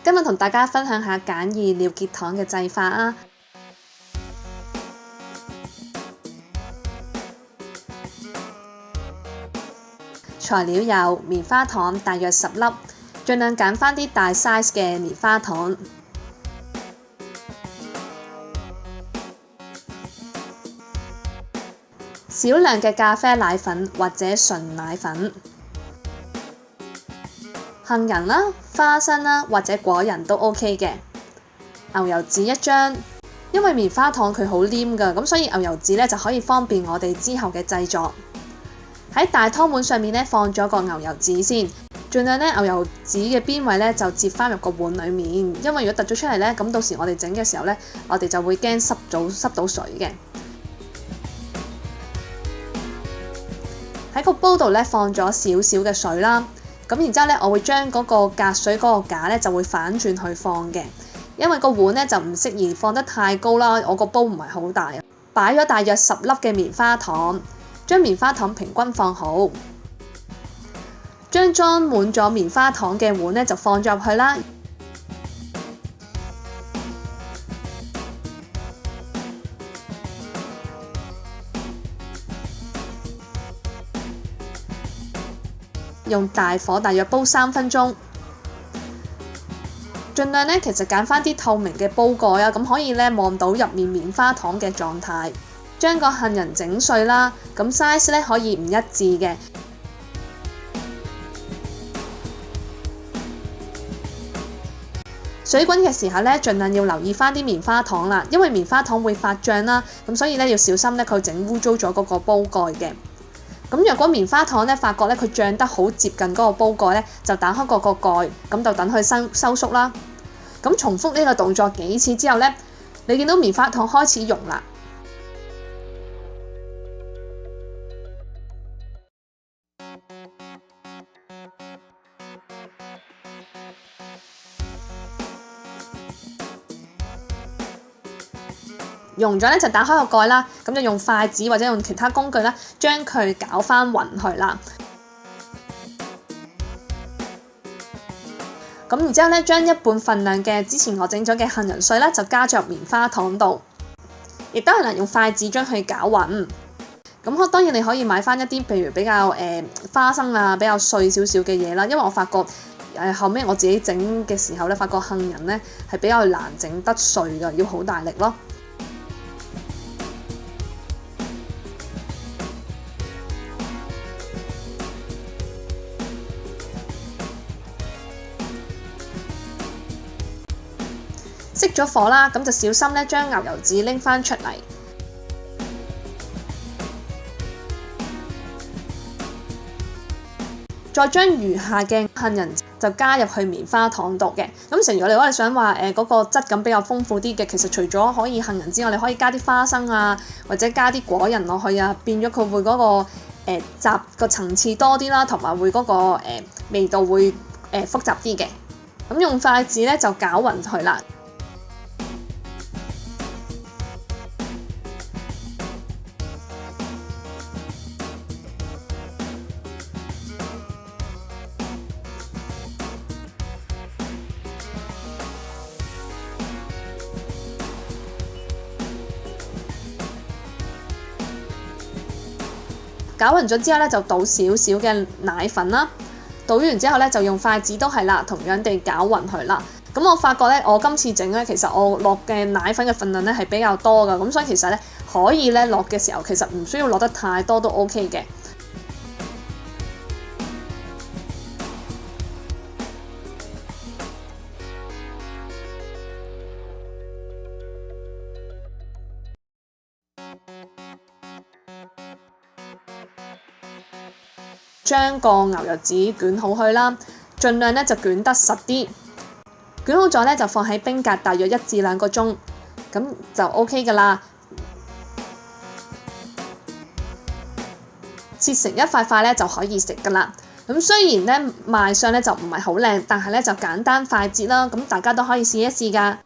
今日同大家分享下簡易尿結糖嘅製法啊！材料有棉花糖大約10粒，盡量揀返啲大 size 嘅棉花糖。少量嘅咖啡奶粉或者純奶粉。杏仁啦、花生啦或者果仁都 OK 嘅。牛油紙1張，因為棉花糖佢好黏㗎，咁所以牛油紙咧就可以方便我哋之後嘅製作。喺大湯碗上面咧放咗個牛油紙先，盡量咧牛油紙嘅邊位咧就接返入個碗裡面，因為如果突咗出嚟咧，咁到時我哋整嘅時候咧，我哋就會驚濕到水嘅。喺個煲度咧放咗少少嘅水啦，咁然之後咧我會將嗰個隔水嗰個架咧就會反轉去放嘅，因為個碗咧就唔適宜放得太高啦，我個煲唔係好大。擺咗大約10粒嘅棉花糖，將棉花糖平均放好，將裝滿咗棉花糖嘅碗咧就放咗入去啦。用大火大約煲3分鐘，盡量咧其實揀返啲透明嘅煲蓋啊，咁可以咧望到入面棉花糖嘅狀態。將個杏仁整碎啦，咁 size 咧可以唔一致嘅。水滾嘅時候咧，盡量要留意返啲棉花糖啦，因為棉花糖會發脹啦，咁所以咧要小心咧佢整污糟咗嗰個煲蓋嘅。咁若果棉花糖咧發覺咧佢脹得好接近嗰個煲蓋咧，就打開個蓋，咁就等佢收縮啦。咁重複呢個動作幾次之後咧，你見到棉花糖開始溶啦。溶咗咧就打開個蓋啦，咁就用筷子或者用其他工具啦，將佢攪翻勻去啦。咁然之後咧，將1半份量嘅之前我整咗嘅杏仁碎咧，就加咗入棉花糖度，亦都係能用筷子將佢攪勻。咁當然你可以買翻一啲譬如比較花生啊比較碎少少嘅嘢啦，因為我發覺後尾我自己整嘅時候咧，發覺杏仁咧係比較難整得碎㗎，要好大力咯。熄咗火啦，咁就小心咧將牛油紙拎返出嚟，再將餘下嘅杏仁就加入去棉花糖度嘅。咁如果你想話嗰個質感比較豐富啲嘅，其實除咗可以杏仁之外，你可以加啲花生啊，或者加啲果仁落去啊，變咗佢會嗰個雜個層次多啲啦，同埋會嗰個味道會複雜啲嘅。咁用筷子咧就攪勻佢啦。攪勻咗之後咧，就倒少少嘅奶粉啦。倒完之後咧，就用筷子都係啦，同樣地攪勻佢啦。咁我發覺咧，我今次整咧，其實我落嘅奶粉嘅份量咧係比較多㗎，咁所以其實咧可以咧落嘅時候，其實唔需要落得太多都 OK 嘅。將個牛油紙捲好去啦，盡量咧就捲得實啲。捲好咗咧就放喺冰格大約1至2個鐘，咁就 OK 㗎啦。切成一塊塊咧就可以食㗎啦。咁雖然咧賣相咧就唔係好靚，但係咧就簡單快捷啦，咁大家都可以試一試㗎。